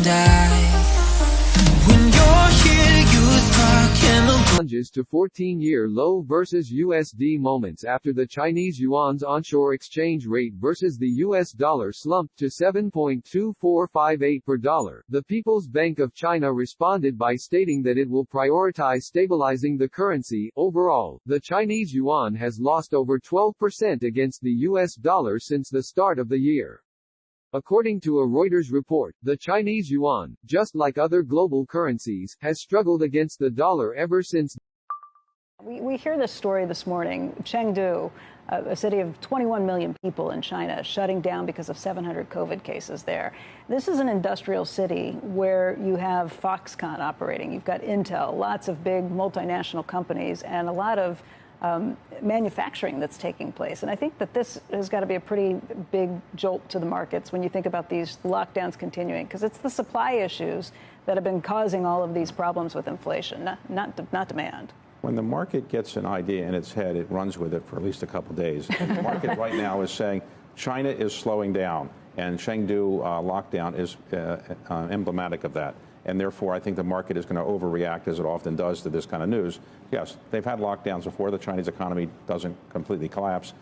When you're here, you spark chemical Plunges to 14-year low versus USD moments after the Chinese yuan's onshore exchange rate versus the US dollar slumped to 7.2458 per dollar. The People's Bank of China responded by stating that it will prioritize stabilizing the currency. Overall, the Chinese yuan has lost over 12% against the US dollar since the start of the year. According to a Reuters report, the Chinese yuan, just like other global currencies, has struggled against the dollar ever since. We hear this story this morning. Chengdu, a city of 21 million people in China, shutting down because of 700 COVID cases there. This is an industrial city where you have Foxconn operating. You've got Intel, lots of big multinational companies, and a lot of manufacturing that's taking place. And I think that this has got to be a pretty big jolt to the markets when you think about these lockdowns continuing, because it's the supply issues that have been causing all of these problems with inflation, not demand. When the market gets an idea in its head, it runs with it for at least a couple days. The market right now is saying China is slowing down, and Chengdu lockdown is emblematic of that. And therefore, I think the market is going to overreact, as it often does, to this kind of news. Yes, they've had lockdowns before. The Chinese economy doesn't completely collapse.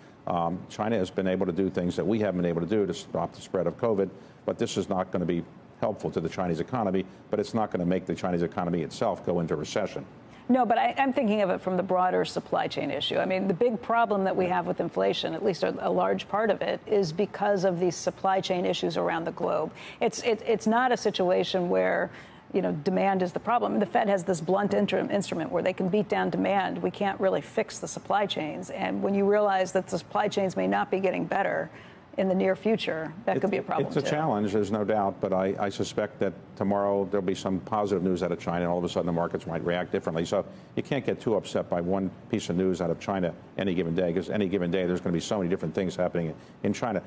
China has been able to do things that we haven't been able to do to stop the spread of COVID, but this is not going to be helpful to the Chinese economy, but it's not going to make the Chinese economy itself go into recession. No, but I'm thinking of it from the broader supply chain issue. I mean, the big problem that we have with inflation, at least a large part of it, is because of these supply chain issues around the globe. It's not a situation where, you know, demand is the problem. The Fed has this blunt instrument where they can beat down demand. We can't really fix the supply chains. And when you realize that the supply chains may not be getting better in the near future, that could be a problem. It's a challenge, there's no doubt, but I suspect that tomorrow there'll be some positive news out of China, and all of a sudden the markets might react differently. So you can't get too upset by one piece of news out of China any given day, because any given day there's going to be so many different things happening in China.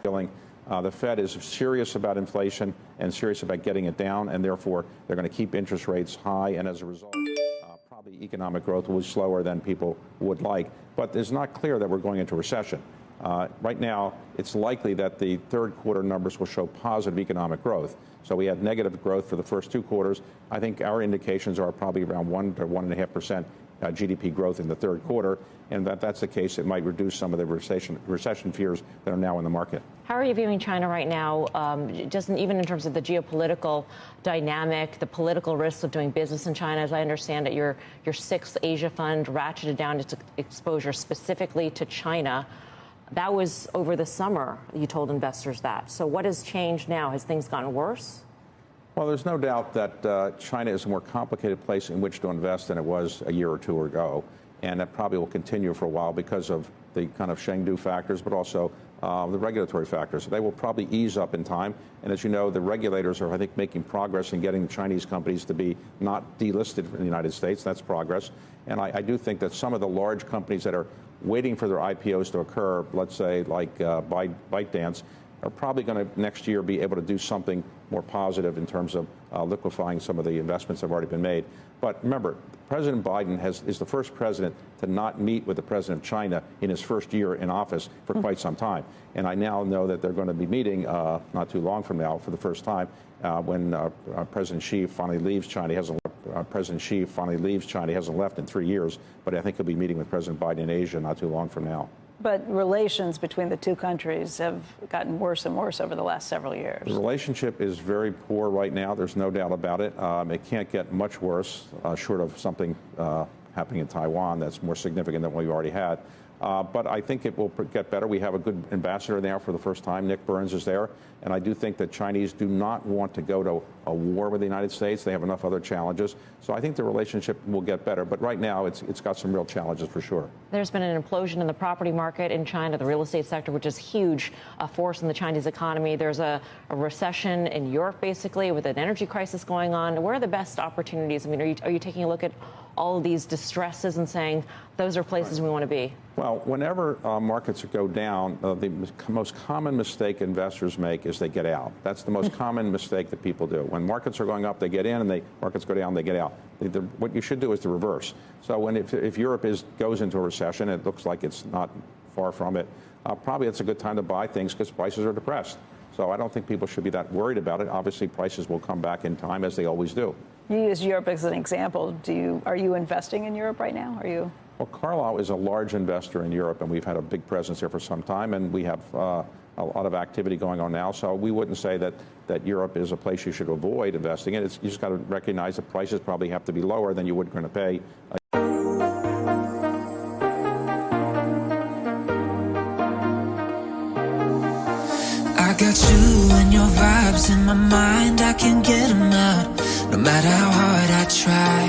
The Fed is serious about inflation and serious about getting it down, and therefore they're going to keep interest rates high, and as a result, probably economic growth will be slower than people would like. But it's not clear that we're going into recession. Right now, it's likely that the third quarter numbers will show positive economic growth. So we had negative growth for the first two quarters. I think our indications are probably around 1 to 1.5% GDP growth in the third quarter. And if that's the case, it might reduce some of the recession fears that are now in the market. How are you viewing China right now, just even in terms of the geopolitical dynamic, the political risks of doing business in China? As I understand it, your sixth Asia fund ratcheted down its exposure specifically to China. That was over the summer, you told investors that. So what has changed now? Has things gotten worse? Well, there's no doubt that China is a more complicated place in which to invest than it was a year or two ago. And that probably will continue for a while because of the kind of Chengdu factors, but also the regulatory factors. They will probably ease up in time. And as you know, the regulators are, I think, making progress in getting the Chinese companies to be not delisted in the United States. That's progress. And I do think that some of the large companies that are waiting for their IPOs to occur, let's say like ByteDance, are probably going to next year be able to do something more positive in terms of liquefying some of the investments that have already been made. But remember, President Biden is the first president to not meet with the president of China in his first year in office for quite some time. And I now know that they're going to be meeting not too long from now for the first time when President Xi finally leaves China. He hasn't President Xi finally leaves China. He hasn't left in 3 years, but I think he'll be meeting with President Biden in Asia not too long from now. But relations between the two countries have gotten worse and worse over the last several years. The relationship is very poor right now. There's no doubt about it. It can't get much worse, short of something happening in Taiwan that's more significant than what we've already had. But I think it will get better. We have a good ambassador now for the first time. Nick Burns is there. And I do think that Chinese do not want to go to a war with the United States. They have enough other challenges. So I think the relationship will get better. But right now, it's got some real challenges for sure. There's been an implosion in the property market in China, the real estate sector, which is huge, a force in the Chinese economy. There's a recession in Europe, basically, with an energy crisis going on. Where are the best opportunities? I mean, are you taking a look at all of these distresses and saying those are places we want to be? Well, whenever markets go down, the most common mistake investors make is they get out. That's the most common mistake that people do. When markets are going up, they get in, and markets go down, they get out. What you should do is the reverse. So if Europe goes into a recession, it looks like it's not far from it, probably it's a good time to buy things because prices are depressed. So I don't think people should be that worried about it. Obviously, prices will come back in time, as they always do. You use Europe as an example. Are you investing in Europe right now? Well, Carlyle is a large investor in Europe, and we've had a big presence here for some time, and we have a lot of activity going on now. So we wouldn't say that Europe is a place you should avoid investing in. You just got to recognize that prices probably have to be lower than you would going to pay. I got you and your vibes in my mind, I can't get them out, no matter how hard I try.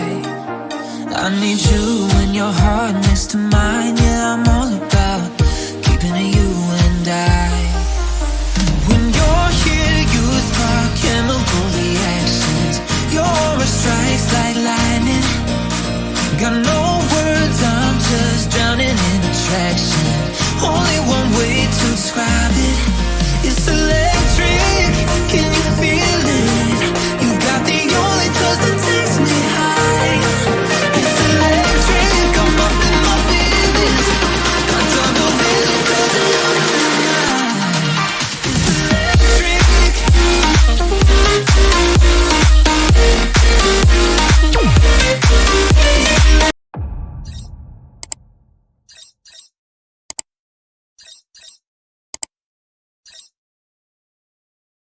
I need you and your heart next to mine, yeah, I'm all about keeping it you and I. When you're here, you spark chemical reactions, your aura strikes like lightning. Got no words, I'm just drowning in attraction.